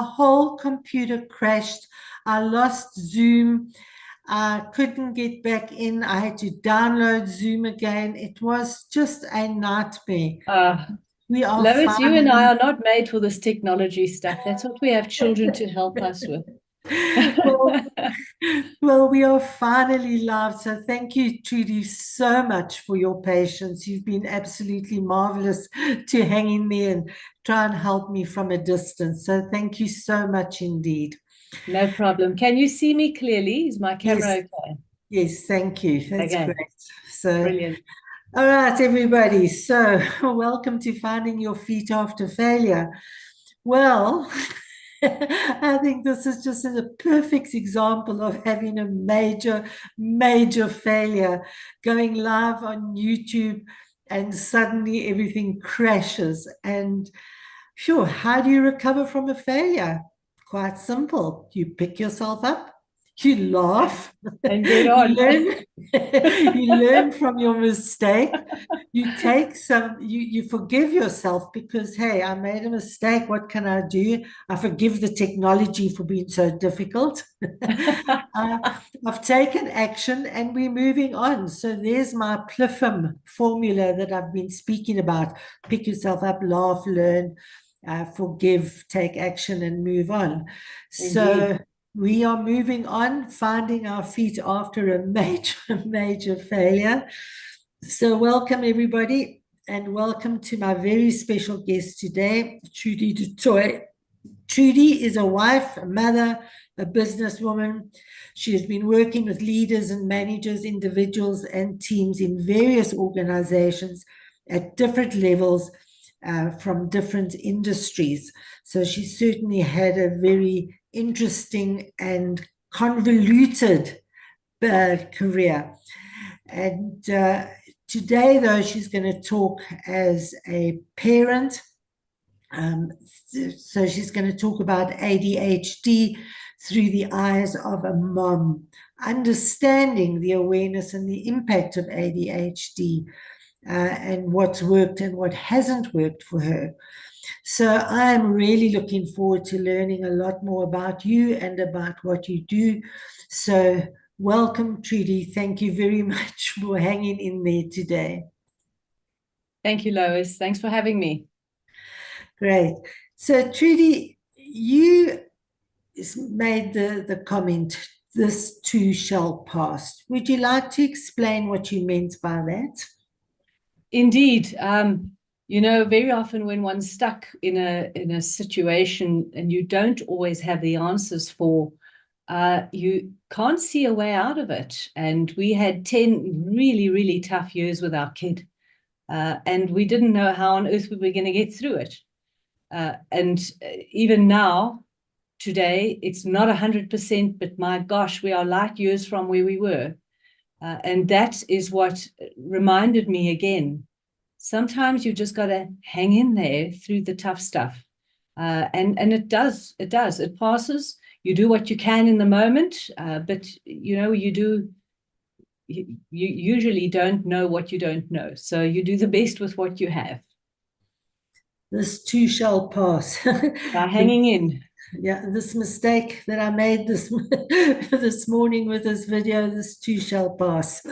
whole computer crashed. I lost Zoom. I couldn't get back in. I had to download Zoom again. It was just a nightmare. Uh, We are Lois, you and I finally are not made for this technology stuff. That's what we have children to help us with. well, well, we are finally live. So thank you, Trudi, so much for your patience. You've been absolutely marvelous to hang in there and try and help me from a distance. So thank you so much indeed. No problem. Can you see me clearly? Is my camera Yes, okay? yes, thank you. That's Okay, great. So, brilliant. all right, everybody. So, welcome to Finding Your Feet After Failure. Well, I think this is just a perfect example of having a major, major failure going live on YouTube and suddenly everything crashes. And sure, how do you recover from a failure? Quite simple. You pick yourself up, you laugh, And get you on. learn, you learn from your mistake. You take you forgive yourself because, hey, I made a mistake. What can I do? I forgive the technology for being so difficult. I've taken action and we're moving on. So there's my PLIFM formula that I've been speaking about. Pick yourself up, laugh, learn, forgive, take action, and move on. Indeed. So we are moving on, finding our feet after a major, major failure. So, welcome everybody, and welcome to my very special guest today, Trudi du Toit. Trudi is a wife, a mother, a businesswoman. She has been working with leaders and managers, individuals, and teams in various organizations at different levels from different industries. So she certainly had a very interesting and convoluted career. And today, though, she's going to talk as a parent. Um, so she's going to talk about ADHD through the eyes of a mom, understanding the awareness and the impact of ADHD and what's worked and what hasn't worked for her. So I am really looking forward to learning a lot more about you and about what you do. So welcome, Trudi. Thank you very much for hanging in there today. Thank you, Lois. Thanks for having me. Great. So Trudi, you made the comment, this too shall pass. Would you like to explain what you meant by that? Indeed. Very often when one's stuck in a situation and you don't always have the answers for, you can't see a way out of it. And we had 10 really, really tough years with our kid. And we didn't know how on earth we were going to get through it. And even now, today, it's not 100%, but my gosh, we are light years from where we were. And that is what reminded me again. Sometimes you just got to hang in there through the tough stuff. And it does. It passes. You do what you can in the moment, but you usually don't know what you don't know. So you do the best with what you have. This too shall pass. By hanging in. Yeah, this mistake that I made this this morning with this video, this too shall pass.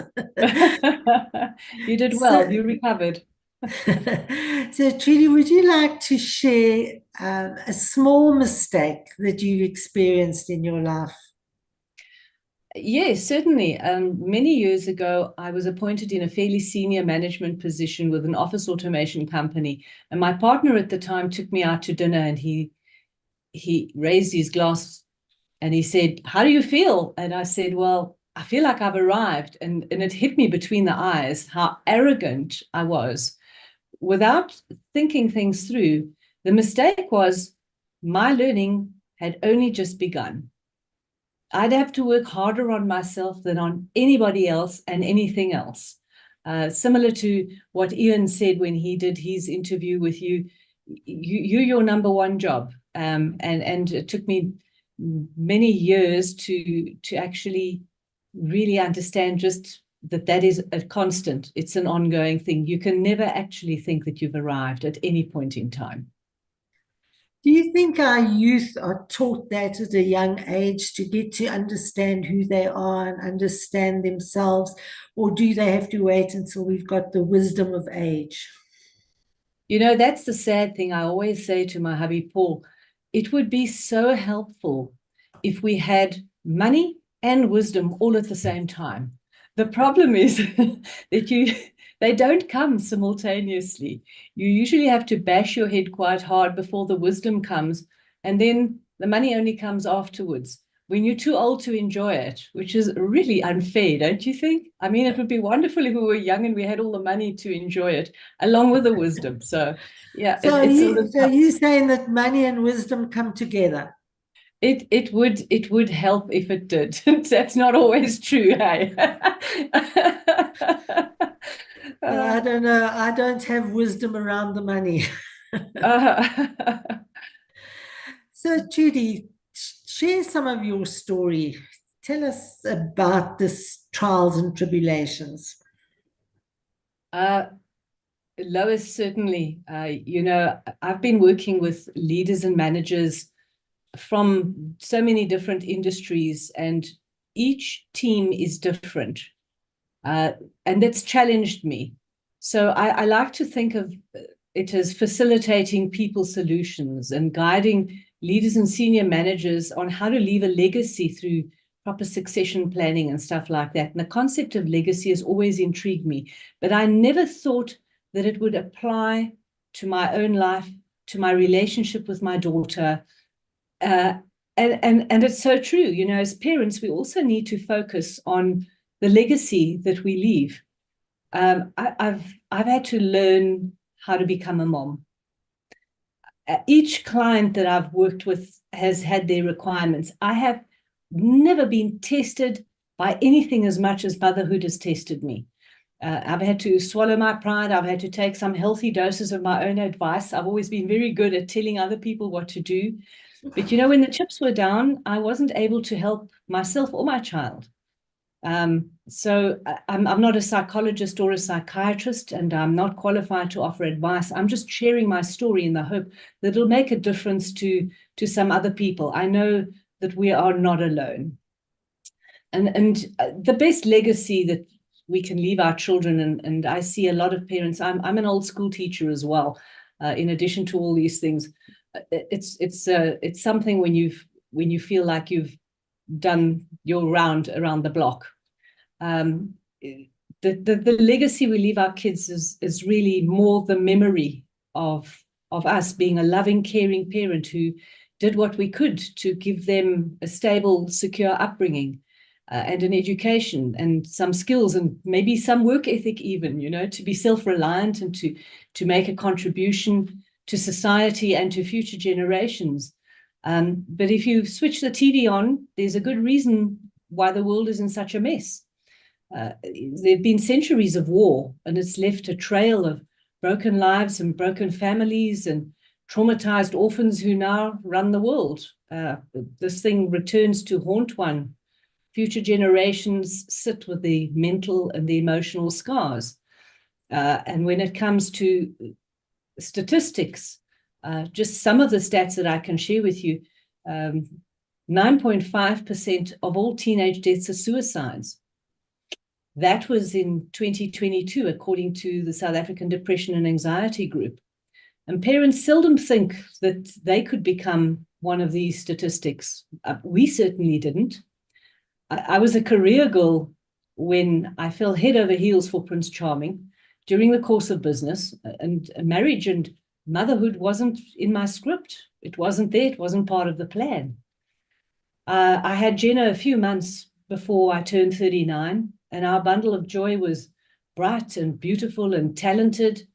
You did well. So, You recovered. so Trudy, would you like to share a small mistake that you've experienced in your life? Yes, certainly. Many years ago, I was appointed in a fairly senior management position with an office automation company. And my partner at the time took me out to dinner and he raised his glass and he said, "How do you feel?" And I said, "Well, I feel like I've arrived." And it hit me between the eyes how arrogant I was without thinking things through. The mistake was my learning had only just begun. I'd have to work harder on myself than on anybody else and anything else. Similar to what Ian said when he did his interview with you, you're your number one job. And it took me many years to actually really understand just that is a constant. It's an ongoing thing. You can never actually think that you've arrived at any point in time. Do you think our youth are taught that at a young age to get to understand who they are and understand themselves, or do they have to wait until we've got the wisdom of age? You know, that's the sad thing. I always say to my hubby, Paul, it would be so helpful if we had money and wisdom all at the same time. The problem is that they don't come simultaneously. You usually have to bash your head quite hard before the wisdom comes, and then the money only comes afterwards when you're too old to enjoy it, which is really unfair, don't you think? I mean, it would be wonderful if we were young and we had all the money to enjoy it along with the wisdom. So yeah, So, it's sort you, of so you're saying that money and wisdom come together? it would help if it did. That's not always true, hey. I don't know. I don't have wisdom around the money. uh, So, Judy, share some of your story. Tell us about this trials and tribulations. uh, Lois, certainly. I've been working with leaders and managers from so many different industries, and each team is different. Uh, and that's challenged me. So I like to think of it as facilitating people solutions and guiding leaders and senior managers on how to leave a legacy through proper succession planning and stuff like that. And the concept of legacy has always intrigued me, but I never thought that it would apply to my own life, to my relationship with my daughter. Uh, and it's so true. You know, as parents, we also need to focus on the legacy that we leave. I've had to learn how to become a mom. Each client that I've worked with has had their requirements. I have never been tested by anything as much as motherhood has tested me. I've had to swallow my pride. I've had to take some healthy doses of my own advice. I've always been very good at telling other people what to do. But, you know, when the chips were down, I wasn't able to help myself or my child. So I'm not a psychologist or a psychiatrist, and I'm not qualified to offer advice. I'm just sharing my story in the hope that it'll make a difference to some other people. I know that we are not alone. And the best legacy that we can leave our children, and I see a lot of parents. I'm an old school teacher as well. In addition to all these things, it's something when you feel like you've done your round around the block. The legacy we leave our kids is really more the memory of us being a loving, caring parent who did what we could to give them a stable, secure upbringing, and an education and some skills and maybe some work ethic even, you know, to be self-reliant and to make a contribution to society and to future generations. But if you switch the TV on, there's a good reason why the world is in such a mess. There have been centuries of war, and it's left a trail of broken lives and broken families and traumatized orphans who now run the world. This thing returns to haunt one. Future generations sit with the mental and the emotional scars. And when it comes to statistics, just some of the stats that I can share with you, 9.5% of all teenage deaths are suicides. That was in 2022, according to the South African Depression and Anxiety Group. And parents seldom think that they could become one of these statistics. We certainly didn't. I was a career girl when I fell head over heels for Prince Charming during the course of business, and marriage and motherhood wasn't in my script. It wasn't there. It wasn't part of the plan. I had Jenna a few months before I turned 39, and our bundle of joy was bright and beautiful and talented,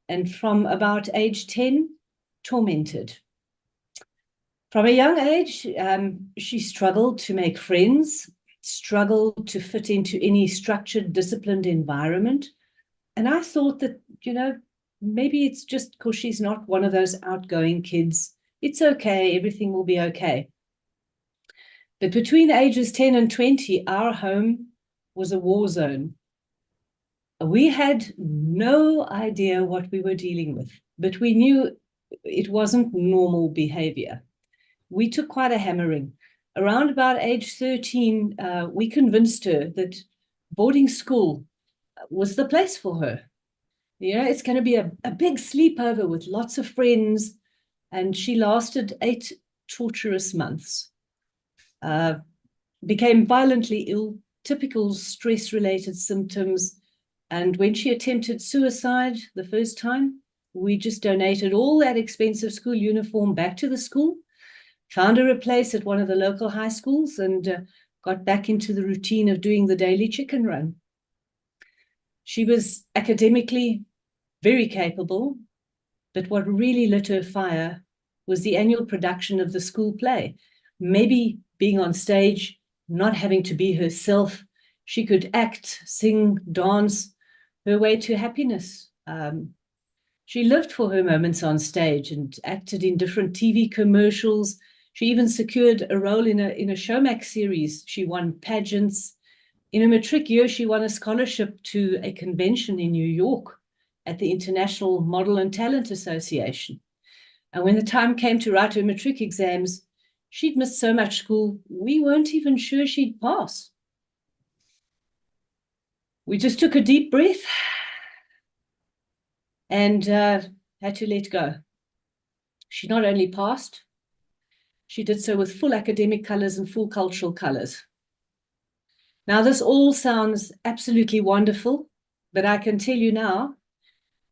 and from about age 10, tormented. From a young age, she struggled to make friends, struggled to fit into any structured, disciplined environment. And I thought that, you know, maybe it's just because she's not one of those outgoing kids. It's okay. Everything will be okay. But between the ages 10 and 20, our home was a war zone. We had no idea what we were dealing with, but we knew it wasn't normal behavior. We took quite a hammering. Around about age 13, we convinced her that boarding school was the place for her. You know, it's going to be a big sleepover with lots of friends. And she lasted 8 torturous months. Became violently ill, typical stress-related symptoms. And when she attempted suicide the first time, we just donated all that expensive school uniform back to the school, found her a place at one of the local high schools, and got back into the routine of doing the daily chicken run. She was academically very capable, but what really lit her fire was the annual production of the school play. Maybe being on stage, not having to be herself, she could act, sing, dance her way to happiness. She lived for her moments on stage and acted in different TV commercials. She even secured a role in a Showmax series. She won pageants. In her matric year, she won a scholarship to a convention in New York at the International Model and Talent Association. And when the time came to write her matric exams, she'd missed so much school, we weren't even sure she'd pass. We just took a deep breath and had to let go. She not only passed, she did so with full academic colors and full cultural colors. Now, this all sounds absolutely wonderful, but I can tell you now,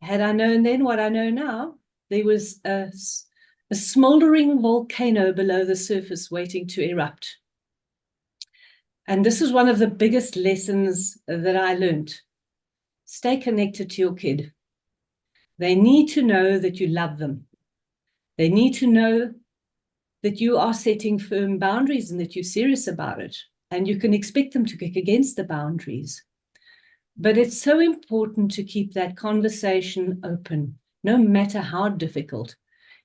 had I known then what I know now, there was a smoldering volcano below the surface waiting to erupt. And this is one of the biggest lessons that I learned. Stay connected to your kid. They need to know that you love them. They need to know that you are setting firm boundaries and that you're serious about it. And you can expect them to kick against the boundaries. But it's so important to keep that conversation open, no matter how difficult.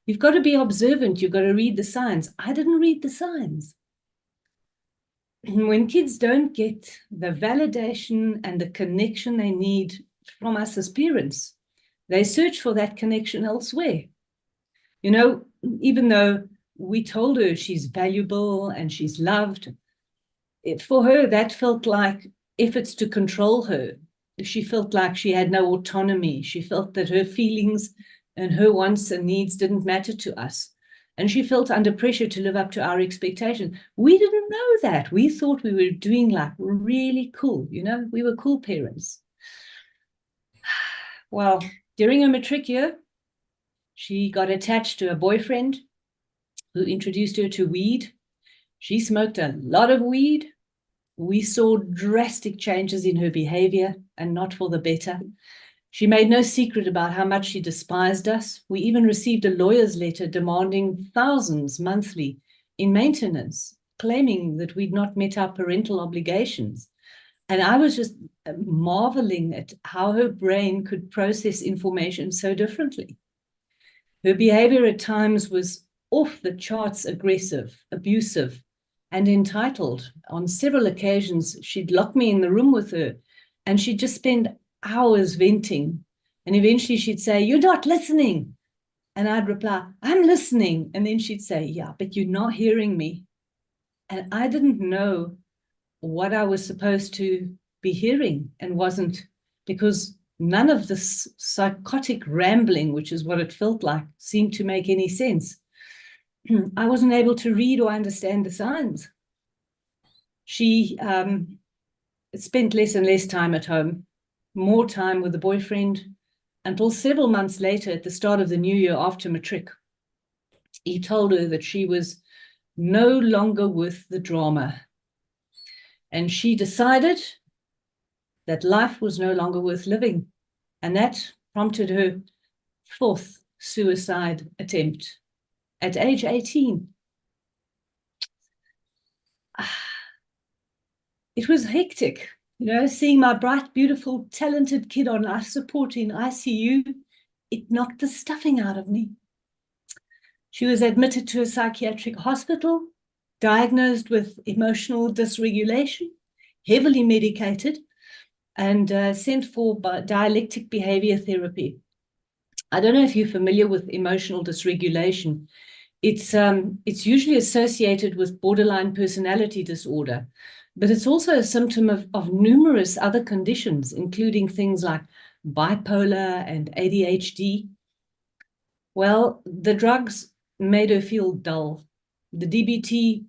You've got to be observant. You've got to read the signs. I didn't read the signs. When kids don't get the validation and the connection they need from us as parents, they search for that connection elsewhere. You know, even though we told her she's valuable and she's loved, for her, that felt like efforts to control her. She felt like she had no autonomy. She felt that her feelings and her wants and needs didn't matter to us. And she felt under pressure to live up to our expectations. We didn't know that. We thought we were doing like really cool. You know, we were cool parents. Well, during her matric year, she got attached to a boyfriend who introduced her to weed. She smoked a lot of weed. We saw drastic changes in her behavior, and not for the better. She made no secret about how much she despised us. We even received a lawyer's letter demanding thousands monthly in maintenance, claiming that we'd not met our parental obligations. And I was just marveling at how her brain could process information so differently. Her behavior at times was off the charts aggressive, abusive, and entitled. On several occasions, she'd lock me in the room with her, and she'd just spend hours venting. And eventually she'd say, "You're not listening." And I'd reply, "I'm listening." And then she'd say, "Yeah, but you're not hearing me." And I didn't know what I was supposed to be hearing and wasn't, because none of this psychotic rambling, which is what it felt like, seemed to make any sense. I wasn't able to read or understand the signs. She spent less and less time at home, more time with the boyfriend, until several months later, at the start of the new year after matric, he told her that she was no longer worth the drama. And she decided that life was no longer worth living. And that prompted her 4th suicide attempt at age 18. It was hectic, you know, seeing my bright, beautiful, talented kid on life support in ICU. It knocked the stuffing out of me. She was admitted to a psychiatric hospital, diagnosed with emotional dysregulation, heavily medicated, and sent for dialectic behavior therapy. I don't know if you're familiar with emotional dysregulation. It's usually associated with borderline personality disorder, but it's also a symptom of numerous other conditions, including things like bipolar and ADHD. Well, the drugs made her feel dull. The DBT,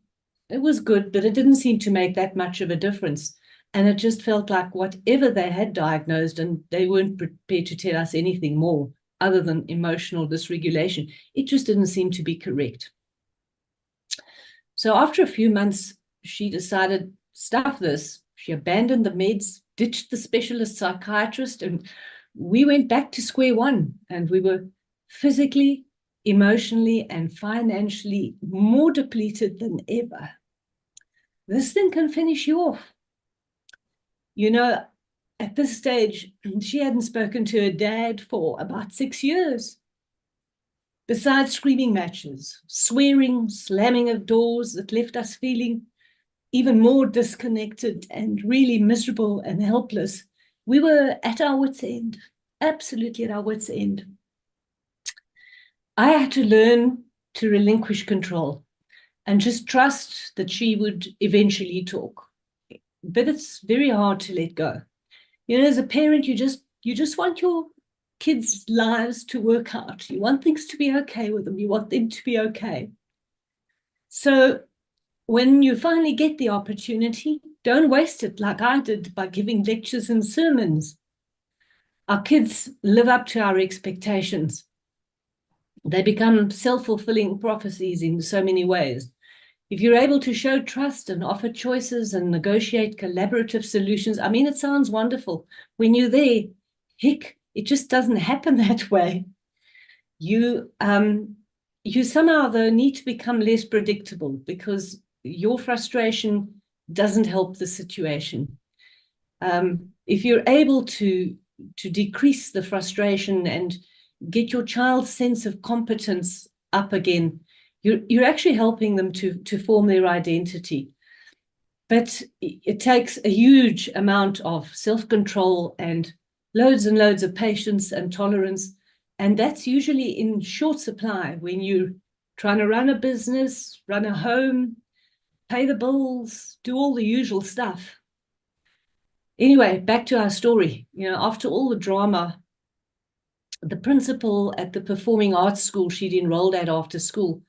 it was good, but it didn't seem to make that much of a difference. And it just felt like whatever they had diagnosed, and they weren't prepared to tell us anything more other than emotional dysregulation, it just didn't seem to be correct. So after a few months, she decided, stuff this. She abandoned the meds, ditched the specialist psychiatrist, and we went back to square one. And we were physically, emotionally, and financially more depleted than ever. This thing can finish you off. You know, at this stage, she hadn't spoken to her dad for about 6 years. Besides screaming matches, swearing, slamming of doors that left us feeling even more disconnected and really miserable and helpless, we were at our wits' end, absolutely at our wits' end. I had to learn to relinquish control and just trust that she would eventually talk. But it's very hard to let go. You know, as a parent, you just want your kids' lives to work out. You want things to be okay with them. You want them to be okay. So when you finally get the opportunity, don't waste it like I did by giving lectures and sermons. Our kids live up to our expectations. They become self-fulfilling prophecies in so many ways. If you're able to show trust and offer choices and negotiate collaborative solutions, I mean, it sounds wonderful. When you're there, heck, it just doesn't happen that way. You somehow, though, need to become less predictable because your frustration doesn't help the situation. If you're able to decrease the frustration and get your child's sense of competence up again, you're actually helping them to form their identity. But it takes a huge amount of self-control and loads of patience and tolerance. And that's usually in short supply when you're trying to run a business, run a home, pay the bills, do all the usual stuff. Anyway, back to our story. You know, after all the drama, the principal at the performing arts school she'd enrolled at after school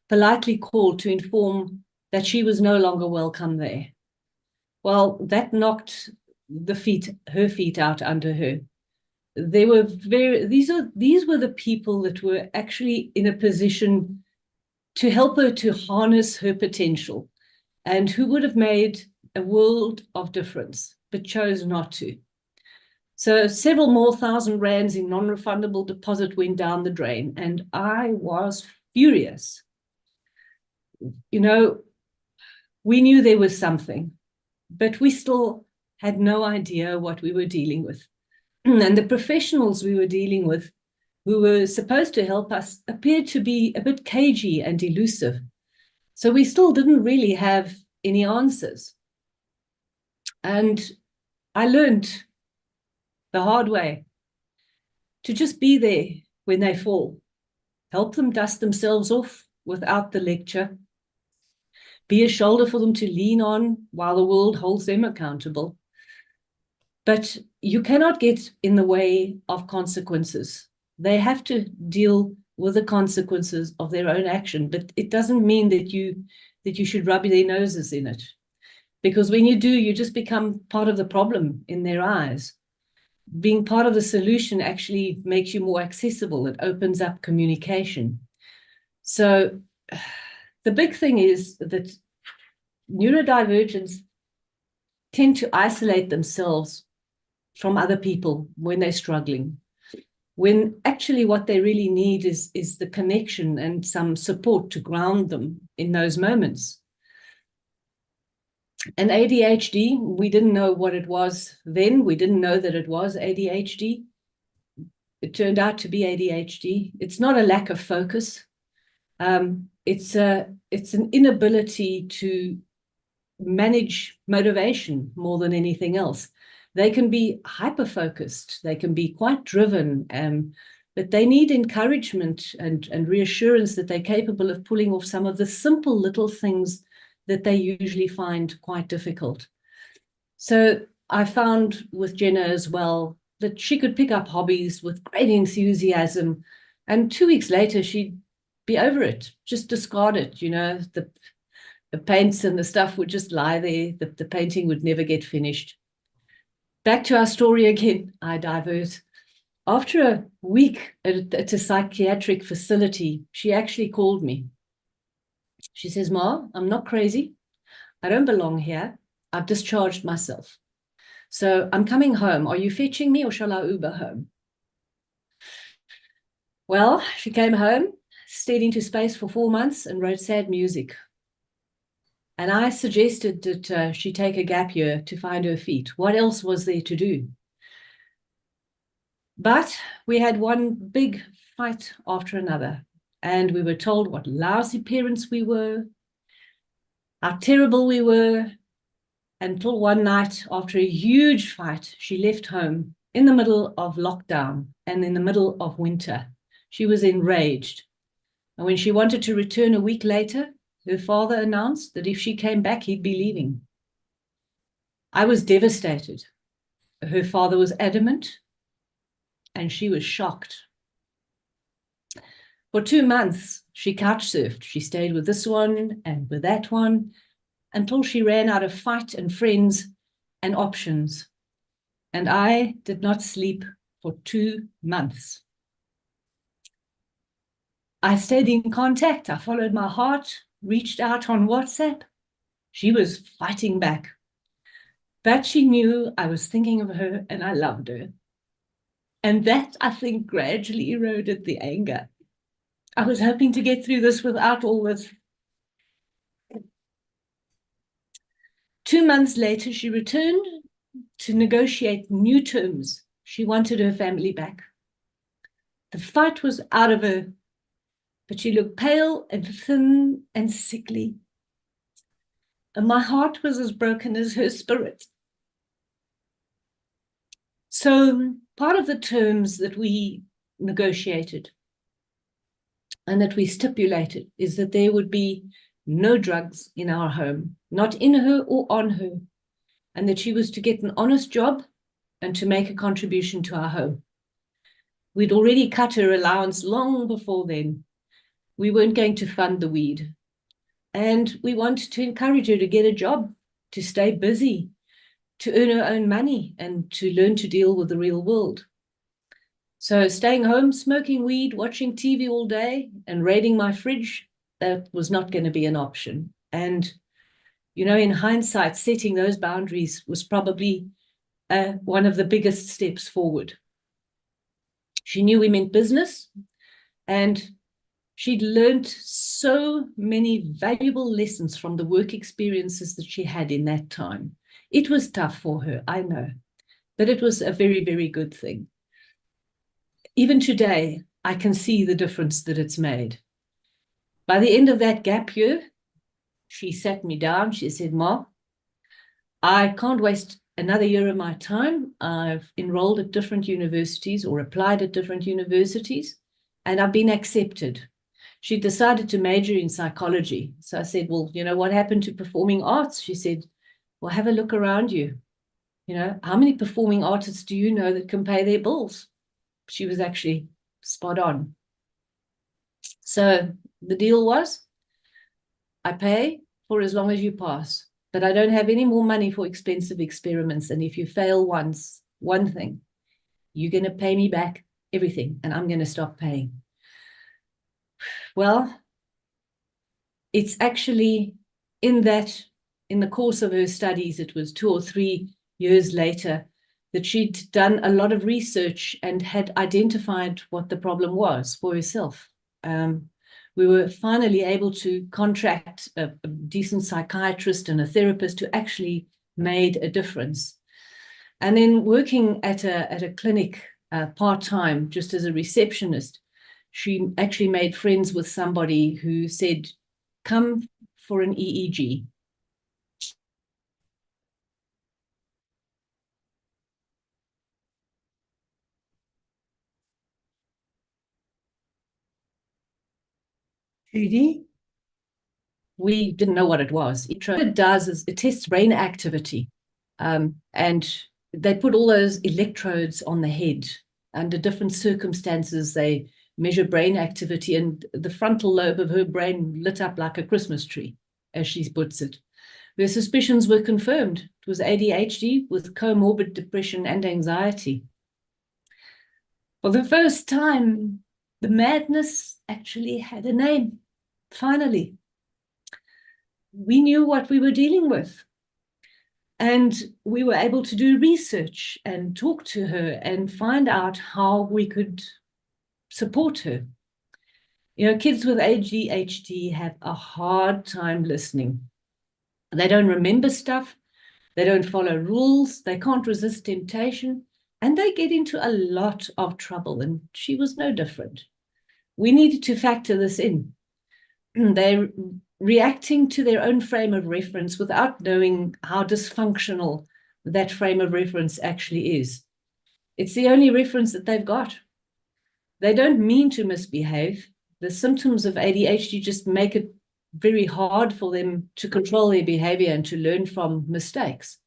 politely called to inform that she was no longer welcome there. Well, that knocked her feet out under her. They were these were the people that were actually in a position to help her to harness her potential and who would have made a world of difference, but chose not to. So several more thousand rands in non-refundable deposit went down the drain, and I was furious. You know, we knew there was something, but we still had no idea what we were dealing with. And the professionals we were dealing with, who were supposed to help us, appeared to be a bit cagey and elusive. So we still didn't really have any answers. And I learned the hard way to just be there when they fall, help them dust themselves off without the lecture, be a shoulder for them to lean on while the world holds them accountable. But you cannot get in the way of consequences. They have to deal with the consequences of their own action, but it doesn't mean that you should rub their noses in it. Because when you do, you just become part of the problem in their eyes. Being part of the solution actually makes you more accessible. It opens up communication. So the big thing is that neurodivergents tend to isolate themselves from other people when they're struggling, when actually what they really need is the connection and some support to ground them in those moments. And ADHD, we didn't know what it was then. We didn't know that it was ADHD. It turned out to be ADHD. It's not a lack of focus. It's an inability to manage motivation more than anything else. They can be hyper-focused. They can be quite driven, but they need encouragement and reassurance that they're capable of pulling off some of the simple little things that they usually find quite difficult. So I found with Jenna as well that she could pick up hobbies with great enthusiasm, and 2 weeks later she'd be over it, just discard it. The paints and the stuff would just lie there. The painting would never get finished. Back to our story again, I divert. After a week at a psychiatric facility, she actually called me. She says, "Ma, I'm not crazy. I don't belong here. I've discharged myself. So I'm coming home. Are you fetching me or shall I Uber home?" Well, she came home, stayed into space for 4 months and wrote sad music. And I suggested that she take a gap year to find her feet. What else was there to do? But we had one big fight after another, and we were told what lousy parents we were, how terrible we were, until one night, after a huge fight, she left home in the middle of lockdown and in the middle of winter. She was enraged. And when she wanted to return a week later, her father announced that if she came back, he'd be leaving. I was devastated. Her father was adamant, and she was shocked. For 2 months, she couch surfed. She stayed with this one and with that one until she ran out of fight and friends and options. And I did not sleep for 2 months. I stayed in contact. I followed my heart, reached out on WhatsApp. She was fighting back. But she knew I was thinking of her and I loved her. And that, I think, gradually eroded the anger. I was hoping to get through this without all this. 2 months later, she returned to negotiate new terms. She wanted her family back. The fight was out of her, but she looked pale and thin and sickly. And my heart was as broken as her spirit. So part of the terms that we negotiated and that we stipulated is that there would be no drugs in our home, not in her or on her, and that she was to get an honest job and to make a contribution to our home. We'd already cut her allowance long before then. We weren't going to fund the weed. And we wanted to encourage her to get a job, to stay busy, to earn her own money, and to learn to deal with the real world. So staying home, smoking weed, watching TV all day, and raiding my fridge, that was not going to be an option. And, in hindsight, setting those boundaries was probably one of the biggest steps forward. She knew we meant business, and she'd learned so many valuable lessons from the work experiences that she had in that time. It was tough for her, I know, but it was a very, very good thing. Even today, I can see the difference that it's made. By the end of that gap year, she sat me down. She said, "Ma, I can't waste another year of my time. I've enrolled at different universities or applied at different universities, and I've been accepted." She decided to major in psychology. So I said, "Well, what happened to performing arts?" She said, "Well, have a look around you. How many performing artists do you know that can pay their bills?" She was actually spot on. So the deal was, I pay for as long as you pass, but I don't have any more money for expensive experiments. And if you fail once, one thing, you're going to pay me back everything, and I'm going to stop paying. Well, it's actually in the course of her studies, it was 2 or 3 years later, that she'd done a lot of research and had identified what the problem was for herself. We were finally able to contract a decent psychiatrist and a therapist who actually made a difference. And then working at a clinic part-time, just as a receptionist, she actually made friends with somebody who said, "Come for an EEG." Trudi? We didn't know what it was. What it does is it tests brain activity. And they put all those electrodes on the head. Under different circumstances, they measure brain activity, and the frontal lobe of her brain lit up like a Christmas tree, as she puts it. Their suspicions were confirmed. It was ADHD with comorbid depression and anxiety. For the first time, the madness actually had a name, finally. We knew what we were dealing with. And we were able to do research and talk to her and find out how we could support her. You know, kids with ADHD have a hard time listening. They don't remember stuff. They don't follow rules. They can't resist temptation. And they get into a lot of trouble. And she was no different. We needed to factor this in. They're reacting to their own frame of reference without knowing how dysfunctional that frame of reference actually is. It's the only reference that they've got. They don't mean to misbehave. The symptoms of ADHD just make it very hard for them to control their behavior and to learn from mistakes.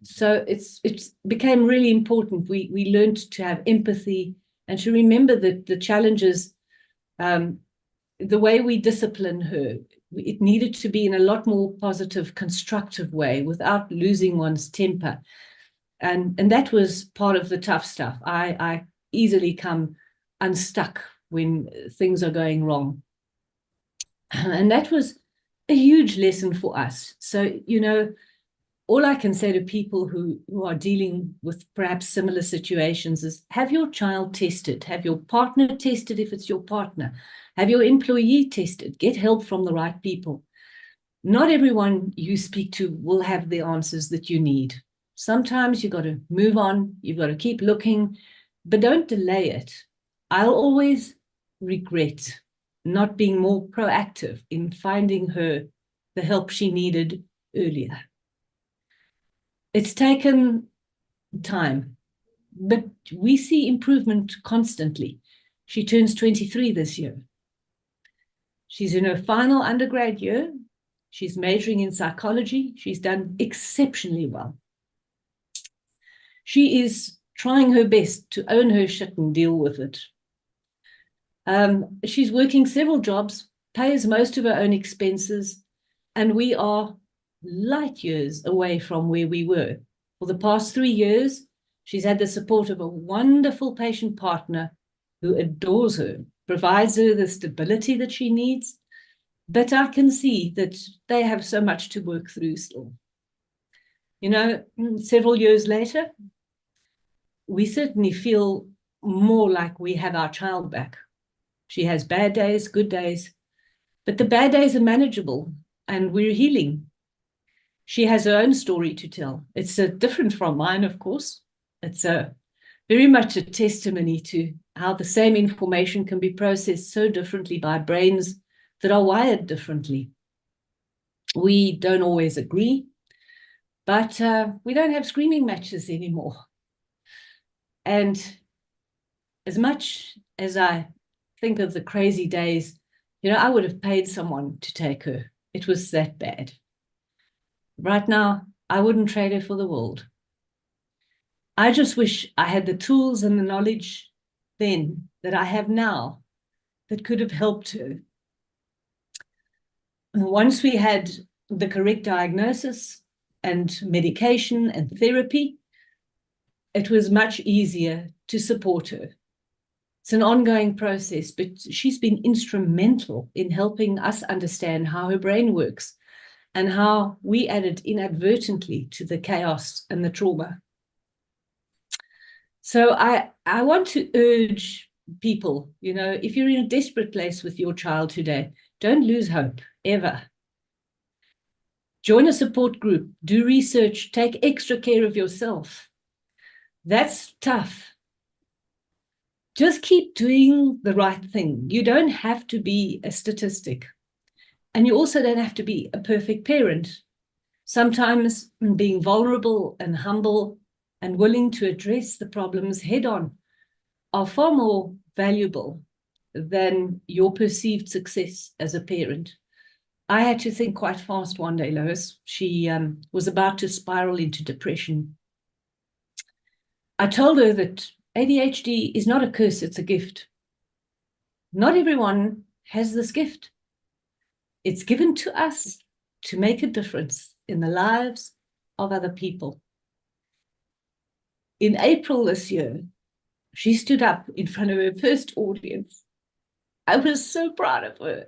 So it became really important. We learned to have empathy and to remember that the challenges, the way we discipline her, it needed to be in a lot more positive, constructive way without losing one's temper. And that was part of the tough stuff. I easily come unstuck when things are going wrong. And that was a huge lesson for us. So, you know, all I can say to people who are dealing with perhaps similar situations is have your child tested, have your partner tested if it's your partner, have your employee tested, get help from the right people. Not everyone you speak to will have the answers that you need. Sometimes you've got to move on, you've got to keep looking, but don't delay it. I'll always regret not being more proactive in finding her the help she needed earlier. It's taken time, but we see improvement constantly. She turns 23 this year. She's in her final undergrad year. She's majoring in psychology. She's done exceptionally well. She is trying her best to own her shit and deal with it. She's working several jobs, pays most of her own expenses, and we are light years away from where we were. For the past 3 years, she's had the support of a wonderful patient partner who adores her, provides her the stability that she needs, but I can see that they have so much to work through still. You know, several years later, we certainly feel more like we have our child back. She has bad days, good days, but the bad days are manageable and we're healing. She has her own story to tell. It's different from mine, of course. It's very much a testimony to how the same information can be processed so differently by brains that are wired differently. We don't always agree, but we don't have screaming matches anymore. And as much as I think of the crazy days, you know, I would have paid someone to take her. It was that bad. Right now, I wouldn't trade her for the world. I just wish I had the tools and the knowledge then that I have now that could have helped her. Once we had the correct diagnosis and medication and therapy, it was much easier to support her. It's an ongoing process, but she's been instrumental in helping us understand how her brain works and how we added inadvertently to the chaos and the trauma. So I want to urge people, you know, if you're in a desperate place with your child today, don't lose hope, ever. Join a support group, do research, take extra care of yourself. That's tough. Just keep doing the right thing. You don't have to be a statistic. And you also don't have to be a perfect parent. Sometimes being vulnerable and humble and willing to address the problems head on are far more valuable than your perceived success as a parent. I had to think quite fast one day, Lois. She was about to spiral into depression. I told her that ADHD is not a curse, it's a gift. Not everyone has this gift. It's given to us to make a difference in the lives of other people. In April this year, she stood up in front of her first audience. I was so proud of her.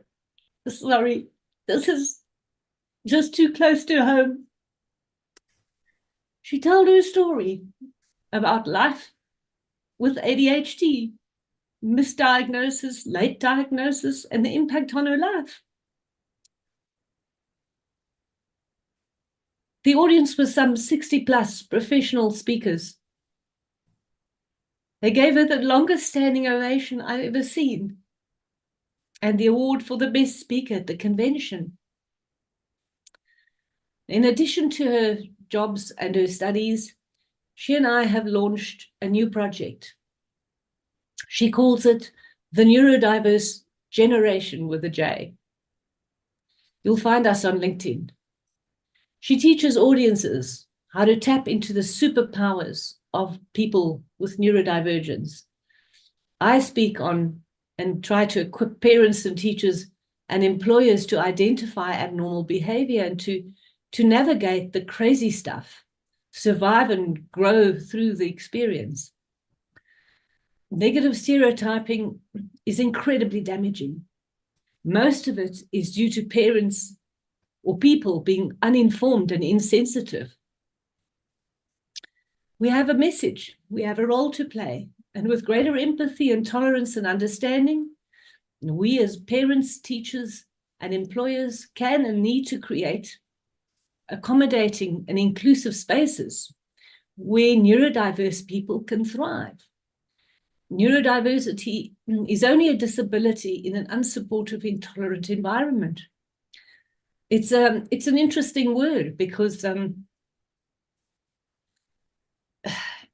Sorry, this is just too close to home. She told her story about life with ADHD, misdiagnosis, late diagnosis, and the impact on her life. The audience was some 60 plus professional speakers. They gave her the longest standing ovation I've ever seen, and the award for the best speaker at the convention. In addition to her jobs and her studies, she and I have launched a new project. She calls it the Neurodiverse Generation with a J. You'll find us on LinkedIn. She teaches audiences how to tap into the superpowers of people with neurodivergence. I speak on and try to equip parents and teachers and employers to identify abnormal behavior and to navigate the crazy stuff, survive and grow through the experience. Negative stereotyping is incredibly damaging. Most of it is due to parents or people being uninformed and insensitive. We have a message, we have a role to play, and with greater empathy and tolerance and understanding, we as parents, teachers, and employers can and need to create accommodating and inclusive spaces where neurodiverse people can thrive. Neurodiversity is only a disability in an unsupportive, intolerant environment. It's an interesting word because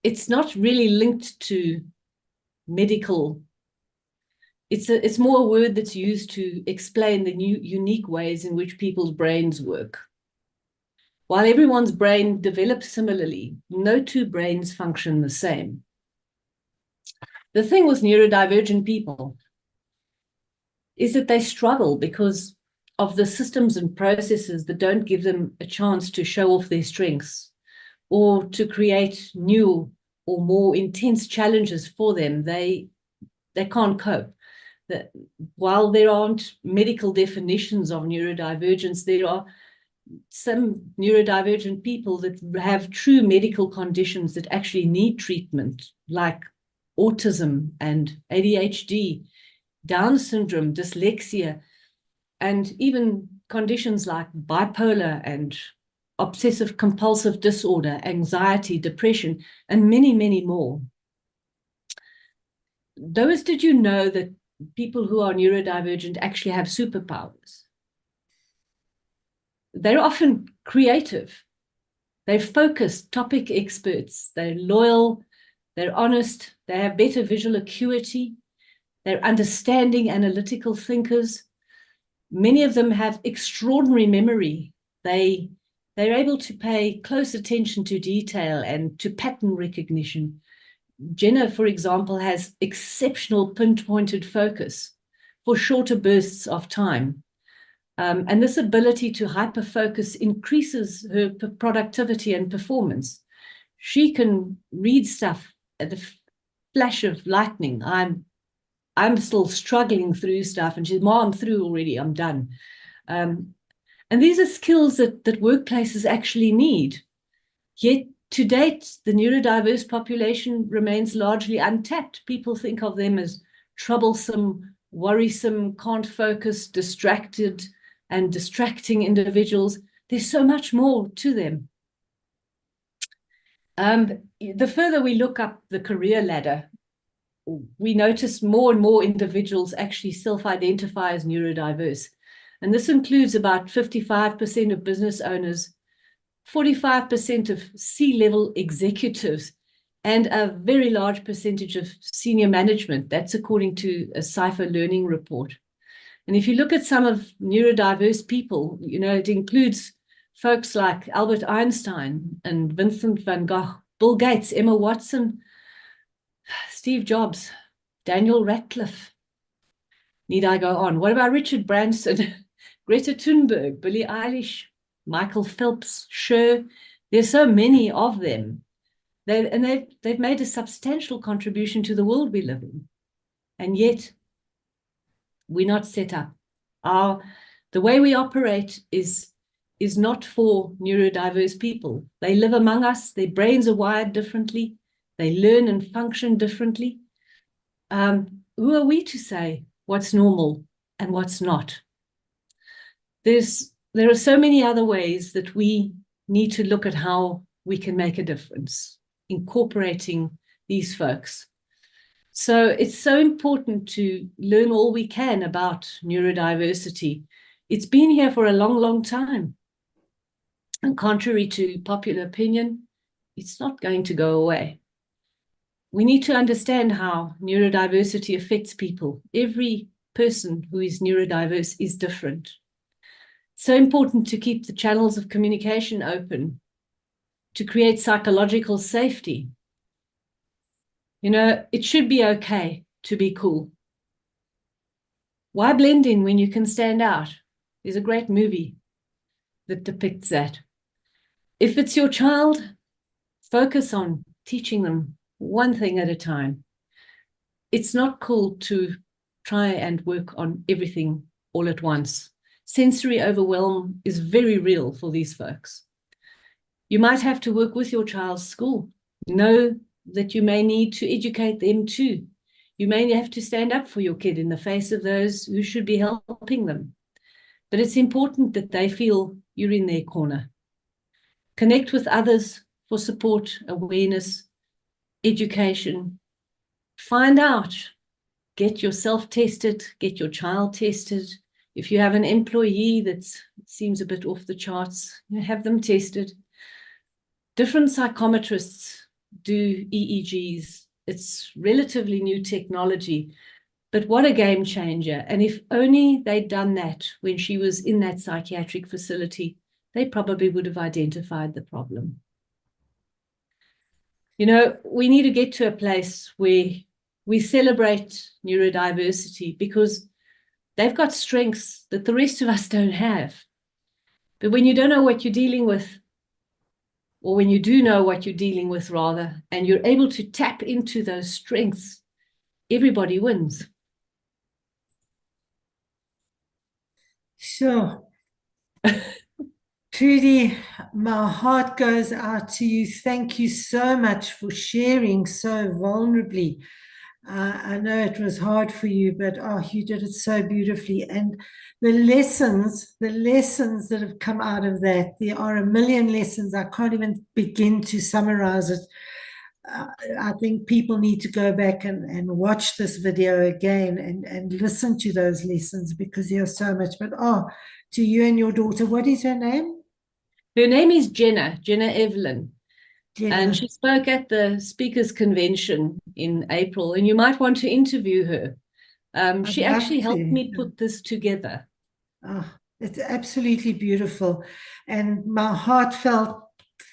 it's not really linked to medical. It's more a word that's used to explain the unique ways in which people's brains work. While everyone's brain develops similarly, no two brains function the same. The thing with neurodivergent people is that they struggle because of the systems and processes that don't give them a chance to show off their strengths or to create new or more intense challenges for them. They can't cope. While there aren't medical definitions of neurodivergence, there are some neurodivergent people that have true medical conditions that actually need treatment, like autism and ADHD, Down syndrome, dyslexia, and even conditions like bipolar and obsessive compulsive disorder, anxiety, depression, and many, many more. Lois, did you know that people who are neurodivergent actually have superpowers? They're often creative. They're focused, topic experts. They're loyal. They're honest. They have better visual acuity. They're understanding, analytical thinkers. Many of them have extraordinary memory. They're able to pay close attention to detail and to pattern recognition. Jenna, for example, has exceptional pinpointed focus for shorter bursts of time. And this ability to hyperfocus increases her productivity and performance. She can read stuff at the flash of lightning. I'm still struggling through stuff, and she's, "Mom, I'm through already, I'm done." And these are skills that workplaces actually need. Yet to date, the neurodiverse population remains largely untapped. People think of them as troublesome, worrisome, can't focus, distracted, and distracting individuals. There's so much more to them. The further we look up the career ladder, we notice more and more individuals actually self-identify as neurodiverse. And this includes about 55% of business owners, 45% of C-level executives, and a very large percentage of senior management. That's according to a Cypher learning report. And if you look at some of neurodiverse people, you know, it includes folks like Albert Einstein and Vincent van Gogh, Bill Gates, Emma Watson, Steve Jobs, Daniel Radcliffe. Need I go on? What about Richard Branson, Greta Thunberg, Billie Eilish, Michael Phelps, Cher? There's so many of them. They've made a substantial contribution to the world we live in. And yet, we're not set up. The way we operate is not for neurodiverse people. They live among us. Their brains are wired differently. They learn and function differently. Who are we to say what's normal and what's not? There are so many other ways that we need to look at how we can make a difference, incorporating these folks. So it's so important to learn all we can about neurodiversity. It's been here for a long, long time. And contrary to popular opinion, it's not going to go away. We need to understand how neurodiversity affects people. Every person who is neurodiverse is different. So important to keep the channels of communication open, to create psychological safety. You know, it should be okay to be cool. Why blend in when you can stand out? There's a great movie that depicts that. If it's your child, focus on teaching them one thing at a time. It's not cool to try and work on everything all at once. Sensory overwhelm is very real for these folks. You might have to work with your child's school. Know that you may need to educate them too. You may have to stand up for your kid in the face of those who should be helping them. But it's important that they feel you're in their corner. Connect with others for support, awareness, education. Find out. Get yourself tested. Get your child tested. If you have an employee that seems a bit off the charts, have them tested. Different psychometrists do EEGs. It's relatively new technology, but what a game changer. And if only they'd done that when she was in that psychiatric facility, they probably would have identified the problem. You know, we need to get to a place where we celebrate neurodiversity because they've got strengths that the rest of us don't have. But when you don't know what you're dealing with, or when you do know what you're dealing with rather, and you're able to tap into those strengths, everybody wins. Sure. Trudi, my heart goes out to you. Thank you so much for sharing so vulnerably. I know it was hard for you, but you did it so beautifully. And the lessons that have come out of that, there are a million lessons. I can't even begin to summarize it. I think people need to go back and watch this video again and listen to those lessons because there's so much. But to you and your daughter, what is her name? Her name is Jenna Evelyn. Jenna. And she spoke at the Speakers Convention in April, and you might want to interview her. She actually helped me put this together. It's absolutely beautiful. And my heartfelt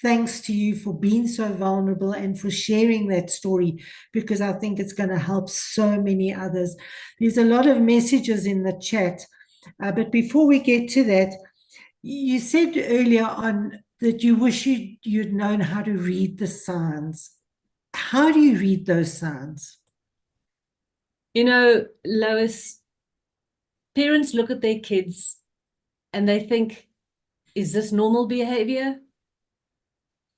thanks to you for being so vulnerable and for sharing that story, because I think it's going to help so many others. There's a lot of messages in the chat. But before we get to that, you said earlier on that you wish you'd known how to read the signs. How do you read those signs? You know, Lois, parents look at their kids and they think, is this normal behavior?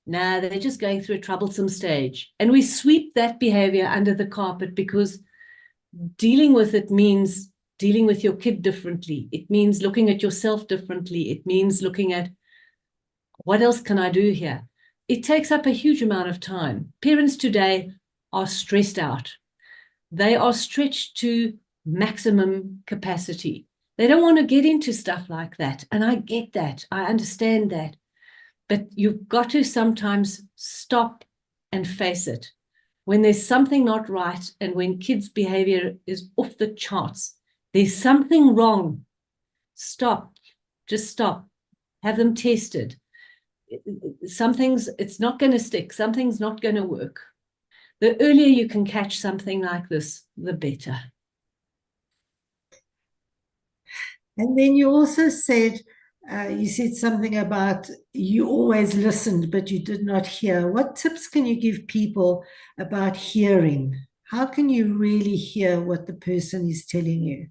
Nah, they're just going through a troublesome stage. And we sweep that behavior under the carpet because dealing with it means dealing with your kid differently. It means looking at yourself differently. It means looking at what else can I do here? It takes up a huge amount of time. Parents today are stressed out. They are stretched to maximum capacity. They don't want to get into stuff like that. And I get that. I understand that. But you've got to sometimes stop and face it. when there's something not right and when kids' behavior is off the charts, there's something wrong. Stop, just stop, have them tested. It's not going to stick, something's not going to work. The earlier you can catch something like this, the better. And then you also said, you said something about you always listened, but you did not hear. What tips can you give people about hearing? How can you really hear what the person is telling you?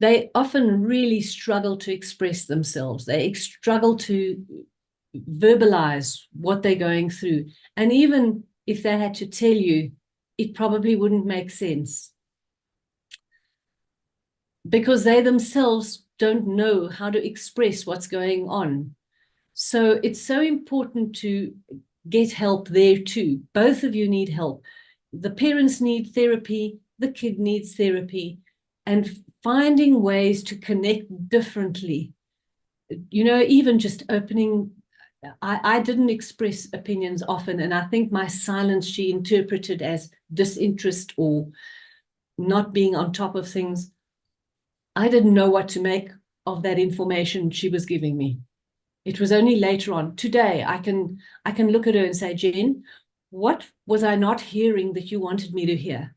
They often really struggle to express themselves. They struggle to verbalize what they're going through. And even if they had to tell you, it probably wouldn't make sense, because they themselves don't know how to express what's going on. So it's so important to get help there too. Both of you need help. The parents need therapy, the kid needs therapy, and finding ways to connect differently. You know, even just opening, I didn't express opinions often, and I think my silence she interpreted as disinterest or not being on top of things. I didn't know what to make of that information she was giving me. It was only later on, today, I can look at her and say, Jen, what was I not hearing that you wanted me to hear?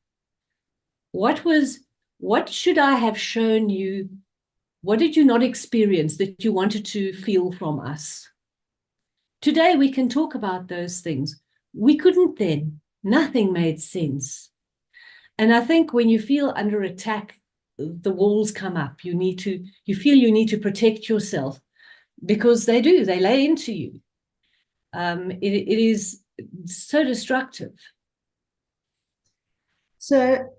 What should I have shown you? What did you not experience that you wanted to feel from us? Today, we can talk about those things. We couldn't then. Nothing made sense. And I think when you feel under attack, the walls come up. You feel you need to protect yourself, because they do, they lay into you. It is so destructive. So,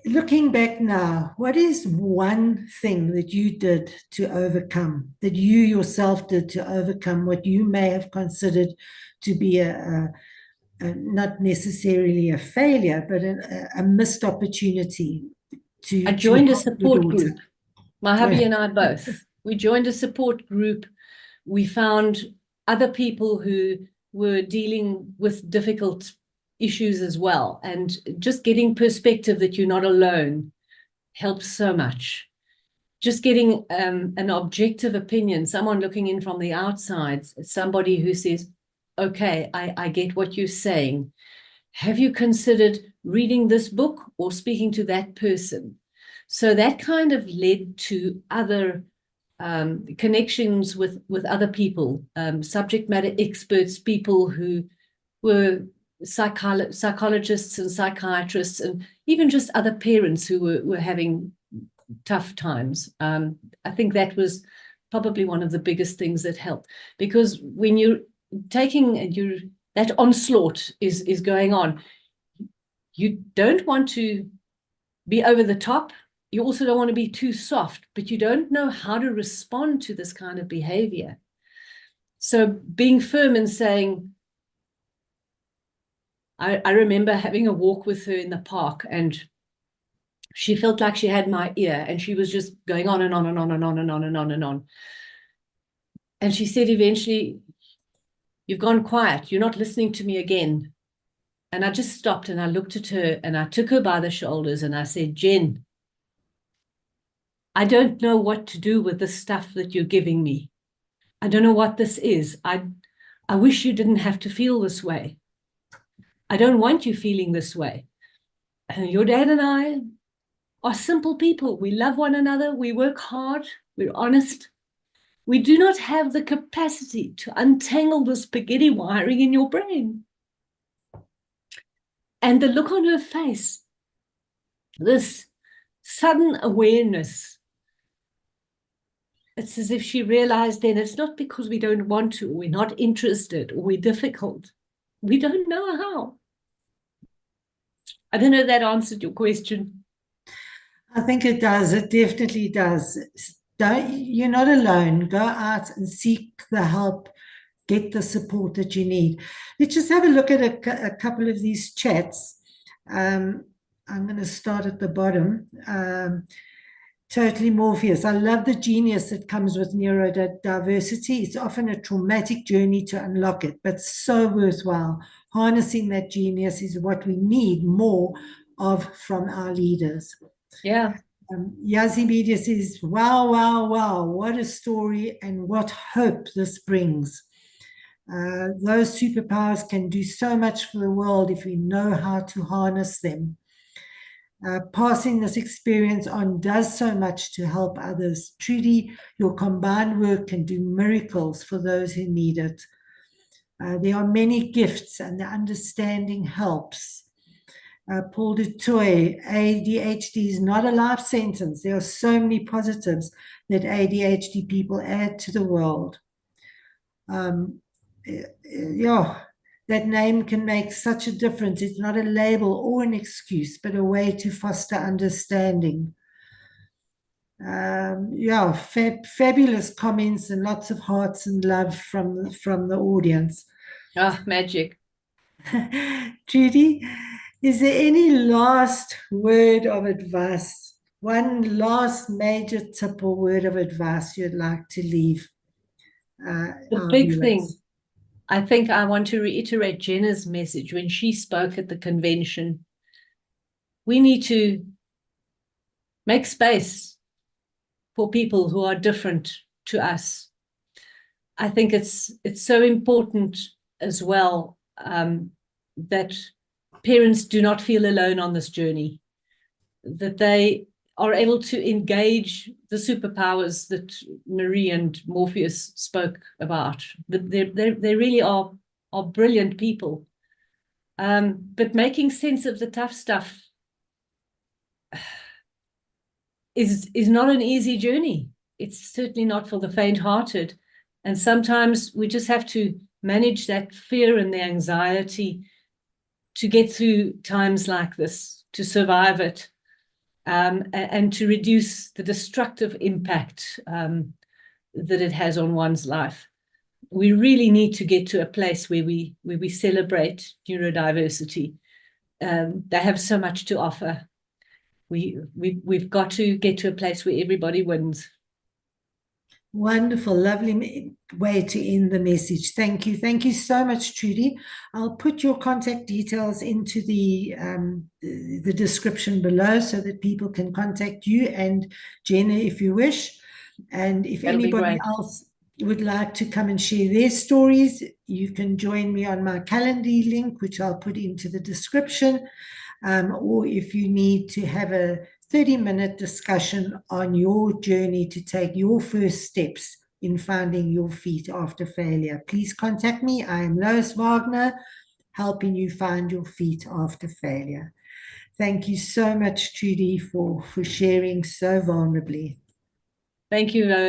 looking back now, what is one thing that you did to overcome, that you yourself did to overcome what you may have considered to be not necessarily a failure, but a missed opportunity I to joined a help your support daughter? group. My hubby and I both. We joined a support group. We found other people who were dealing with difficult issues as well. And just getting perspective that you're not alone helps so much. Just getting an objective opinion, someone looking in from the outside, somebody who says, okay, I get what you're saying. Have you considered reading this book or speaking to that person? So that kind of led to other connections with other people, subject matter experts, people who were psychologists and psychiatrists, and even just other parents who were having tough times. I think that was probably one of the biggest things that helped, because when you're taking that onslaught is going on, you don't want to be over the top. You also don't want to be too soft, but you don't know how to respond to this kind of behavior. So being firm and saying, I remember having a walk with her in the park, and she felt like she had my ear, and she was just going on and on and on and on and on and on and on. And she said eventually, you've gone quiet. You're not listening to me again. And I just stopped and I looked at her and I took her by the shoulders and I said, Jen, I don't know what to do with the stuff that you're giving me. I don't know what this is. I wish you didn't have to feel this way. I don't want you feeling this way. And your dad and I are simple people. We love one another. We work hard. We're honest. We do not have the capacity to untangle the spaghetti wiring in your brain. And the look on her face, this sudden awareness, it's as if she realized then it's not because we don't want to, or we're not interested, or we're difficult. We don't know how. I don't know if that answered your question. I think it does. It definitely does. You're not alone. Go out and seek the help. Get the support that you need. Let's just have a look at a couple of these chats. I'm going to start at the bottom. Totally, Morpheus. I love the genius that comes with neurodiversity. It's often a traumatic journey to unlock it, but so worthwhile. Harnessing that genius is what we need more of from our leaders. Yeah. Yazi Media says, wow, wow, wow, what a story and what hope this brings. Those superpowers can do so much for the world if we know how to harness them. Passing this experience on does so much to help others. Trudy, your combined work can do miracles for those who need it. There are many gifts, and the understanding helps. Paul du Toit, ADHD is not a life sentence. There are so many positives that ADHD people add to the world. Yeah, that name can make such a difference. It's not a label or an excuse, but a way to foster understanding. Yeah, fabulous comments and lots of hearts and love from the audience. Oh, magic. Judy, is there any last word of advice? One last major tip or word of advice you'd like to leave The our big viewers? thing, I think I want to reiterate Jenna's message when she spoke at the convention. We need to make space for people who are different to us. I think it's so important as well that parents do not feel alone on this journey, that they are able to engage the superpowers that Marie and Morpheus spoke about. They really are brilliant people. But making sense of the tough stuff is not an easy journey. It's certainly not for the faint-hearted. And sometimes we just have to manage that fear and the anxiety to get through times like this, to survive it, and to reduce the destructive impact that it has on one's life. We really need to get to a place where we celebrate neurodiversity. They have so much to offer. We've got to get to a place where everybody wins. Wonderful, lovely way to end the message. Thank you. Thank you so much, Trudy. I'll put your contact details into the description below so that people can contact you and Jenna if you wish. And if That'll be anybody great. else would like to come and share their stories, you can join me on my Calendly link, which I'll put into the description. Or if you need to have a 30-minute discussion on your journey to take your first steps in finding your feet after failure, please contact me. I am Lois Wagner, helping you find your feet after failure. Thank you so much, Trudy, for sharing so vulnerably. Thank you, Lois.